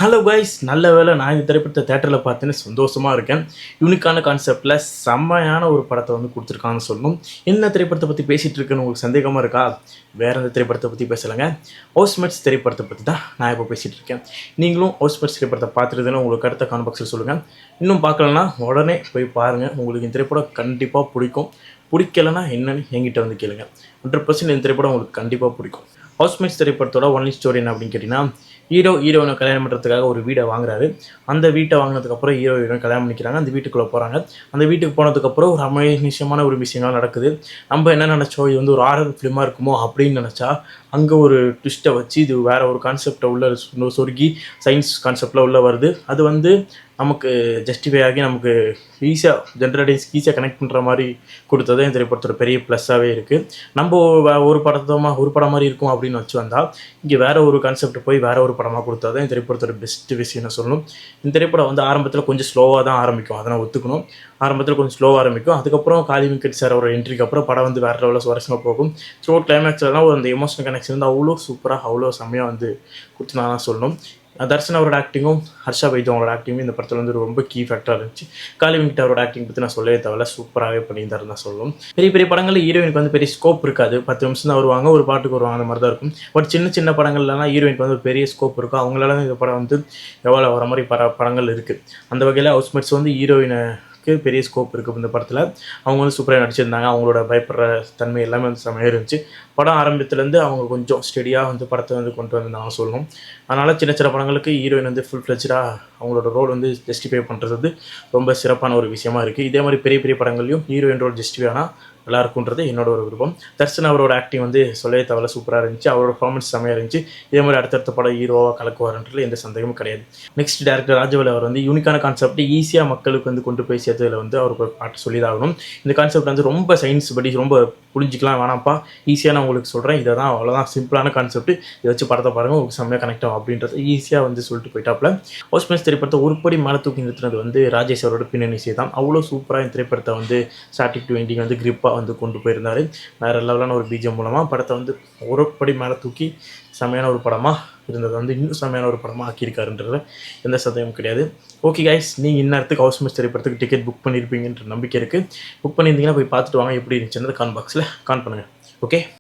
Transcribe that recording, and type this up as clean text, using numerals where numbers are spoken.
Hello guys, நல்ல வேளை நான் இந்த திரைப்படத்தை தேட்டரில் பார்த்தேன்னு சந்தோஷமாக இருக்கேன். யூனிக்கான கான்செப்டில் செம்மையான ஒரு படத்தை வந்து கொடுத்துருக்காங்கன்னு சொல்லணும். என்ன திரைப்படத்தை பற்றி பேசிகிட்டு இருக்குன்னு உங்களுக்கு சந்தேகமாக இருக்கா? வேறு எந்த திரைப்படத்தை பற்றி பேசலைங்க. ஹவுஸ்மேட்ஸ் திரைப்படத்தை பற்றி தான் நான் இப்போ பேசிகிட்டு இருக்கேன். நீங்களும் ஹவுஸ்மேட்ஸ் திரைப்படத்தை பார்த்துருதுன்னு உங்களுக்கு அடுத்த காமெண்ட் பாக்ஸில் சொல்லுங்கள். இன்னும் பார்க்கலன்னா உடனே போய் பாருங்கள். உங்களுக்கு இந்த திரைப்படம் கண்டிப்பாக பிடிக்கும். பிடிக்கலைன்னா என்னன்னு என்கிட்ட வந்து கேளுங்க. 100% இந்த திரைப்படம் உங்களுக்கு கண்டிப்பாக பிடிக்கும். ஹவுஸ்மேட்ஸ் திரைப்படத்தோட ஒன்லி ஸ்டோரி என்ன அப்படின்னு கேட்டிங்கன்னா, ஹீரோயினை கல்யாணம் பண்ணுறதுக்காக ஒரு வீடை வாங்குறாரு. அந்த வீட்டை வாங்கினதுக்கப்புறம் ஹீரோயினை கல்யாணம் பண்ணிக்கிறாங்க. அந்த வீட்டுக்குள்ளே போகிறாங்க. அந்த வீட்டுக்கு போனதுக்கப்புறம் ஒரு அமேசியமான ஒரு விஷயங்கள் நடக்குது. நம்ம என்ன நினச்சோம், இது வந்து ஒரு ஹாரர் ஃபிலிமாக இருக்குமோ அப்படின்னு நினச்சா, அங்கே ஒரு ட்விஸ்ட்டை வச்சு இது வேறு ஒரு கான்செப்டை உள்ள சொருகி சயின்ஸ் கான்செப்டில் உள்ளே வருது. அது வந்து நமக்கு ஜஸ்டிஃபை ஆகி நமக்கு ஈஸியாக ஜென்ரேட்டிவ்ஸ்க்கு ஈஸியாக கனெக்ட் பண்ணுற மாதிரி கொடுத்தது இந்த திரைப்படத்தோட பெரிய ப்ளஸ்ஸாகவே இருக்குது. நம்ம ஒரு படம் மாதிரி இருக்கும் அப்படின்னு வச்சு வந்தால், இங்கே வேறு ஒரு கான்செப்ட் போய் வேறு ஒரு படமாக கொடுத்தது இந்த திரைப்படத்தோட பெஸ்ட் விஷயம்னு சொல்லணும். இந்த திரைப்படம் வந்து ஆரம்பத்தில் கொஞ்சம் ஸ்லோவாக தான் ஆரம்பிக்கும், அதை நான் ஒத்துக்கணும். ஆரம்பத்தில் கொஞ்சம் ஸ்லோவாக ஆரம்பிக்கும். அதுக்கப்புறம் காளி வெங்கட் சார் ஒரு என்ட்ரிக்கு அப்புறம் படம் வந்து வேறு லெவலில் சுவாரஸ்யமாக போகும். த்ரூ கிளைமேக்ஸ்லாம் ஒரு அந்த எமோஷனல் கனெக்ஷன் வந்து அவ்வளோ சூப்பராக அவ்வளோ செம்மையாக வந்து கொடுத்து நான் தான் சொல்லணும். தர்ஷன் அவரோட ஆக்டிங்கும் ஹர்ஷா வைத்தியம் அவரோட ஆக்டிங்கும் இந்த படத்தில் வந்து ரொம்ப கீ ஃபேக்டராக இருந்துச்சு. காளி வெங்கட் அவரோட ஆக்டிங் பற்றி நான் சொல்லவே தேவையில்ல, சூப்பராகவே பண்ணியிருந்தாருன்னு தான் சொல்லணும். பெரிய பெரிய படங்களில் ஹீரோயினுக்கு வந்து பெரிய ஸ்கோப் இருக்காது. 10 நிமிஷம் தான் வருவாங்க, ஒரு பாட்டுக்கு வருவாங்க, அந்த மாதிரி தான் இருக்கும். பட் சின்ன சின்ன படங்கள்லாம் ஹீரோயினுக்கு வந்து ஒரு பெரிய ஸ்கோப் இருக்கும். அவங்களால இந்த படம் வந்து எவ்வளோ வர மாதிரி படங்கள் இருக்குது. அந்த வகையில் ஹவுஸ்மேட்ஸ் வந்து ஹீரோயினை பெரிய ஸ்கோப் இருக்குது இந்த படத்தில். அவங்க வந்து சூப்பராக நடிச்சிருந்தாங்க. அவங்களோட பயப்படுற தன்மை எல்லாமே வந்து செம்மையாக இருந்துச்சு. படம் ஆரம்பத்துலேருந்து அவங்க கொஞ்சம் ஸ்டெடியாக வந்து படத்தை வந்து கொண்டு வந்திருந்தாங்க சொல்லணும். அதனால் சின்ன சின்ன படங்களுக்கு ஹீரோயின் வந்து ஃபுல் ஃப்ளெஜ்டாக அவங்களோட ரோல் வந்து ஜஸ்டிஃபை பண்ணுறது வந்து ரொம்ப சிறப்பான ஒரு விஷயமா இருக்குது. இதே மாதிரி பெரிய பெரிய படங்கள்லையும் ஹீரோயின் ரோல் ஜஸ்டிஃபை ஆனால் நல்லா இருக்குன்றது என்னோட ஒரு விருப்பம். தர்ஷன் அவரோட ஆக்டிங் வந்து சொல்லவே தேவையில்ல, சூப்பராக இருந்துச்சு. அவரோட பர்ஃபார்மன்ஸ் செம்மையாக இருந்துச்சு. இதே மாதிரி அடுத்தடுத்த படம் ஹீரோவாக கலக்குவார்ன்றது எந்த சந்தேகமும் கிடையாது. நெக்ஸ்ட் டேரக்டர் ராஜவல் அவர் வந்து யூனிக்கான கான்செப்ட் ஈஸியாக மக்களுக்கு வந்து கொண்டு போய் சேர்த்ததில் வந்து அவருக்கு ஒரு பாட்டு சொல்லி தான் ஆகணும். இந்த கான்செப்ட் வந்து ரொம்ப சயின்ஸ் படி ரொம்ப புரிஞ்சிக்கலாம் வேணாம்ப்பா, ஈஸியாக நான் உங்களுக்கு சொல்கிறேன், இதை தான் அவ்வளோதான் சிம்பிளான கான்செப்ட், இதை வச்சு படத்தை பாருங்கள், உங்களுக்கு செம்மையாக கனெக்ட் ஆகும் அப்படின்றது ஈஸியாக வந்து சொல்லிட்டு போயிட்டாப்புல. ஹவுஸ்மேட்ஸ் திரைப்படத்தை ஒருபடி மேலே தூக்கி நிறுத்தினது வந்து ராஜேஷ் அவரோட பின்னணி இசை தான். அவ்வளோ சூப்பராக இந்த திரைப்படத்தை வந்து ஸ்டார்டிங் டு எண்டிங் வந்து கிரிப்பாக வந்து கொண்டு போயிருந்தார். வேறு லெவலான ஒரு பிஜிஎம் மூலமாக படத்தை வந்து ஒரு படி மேலே தூக்கி செம்மையான ஒரு படமாக இருந்தது வந்து இன்னும் செம்மையான ஒரு படமாக ஆக்கியிருக்காருன்றது எந்த சந்தேகமும் கிடையாது. ஓகே கைஸ், நீங்கள் இந்நேரத்துக்கு ஹவுஸ்மேட்ஸ் திரைப்படத்துக்கு டிக்கெட் புக் பண்ணியிருப்பீங்கன்ற நம்பிக்கை இருக்குது. புக் பண்ணியிருந்தீங்கன்னா போய் பார்த்துட்டு வாங்க. எப்படி இருந்துச்சுன்னு காமெண்ட் பாக்ஸில் கான் பண்ணுங்கள். ஓகே.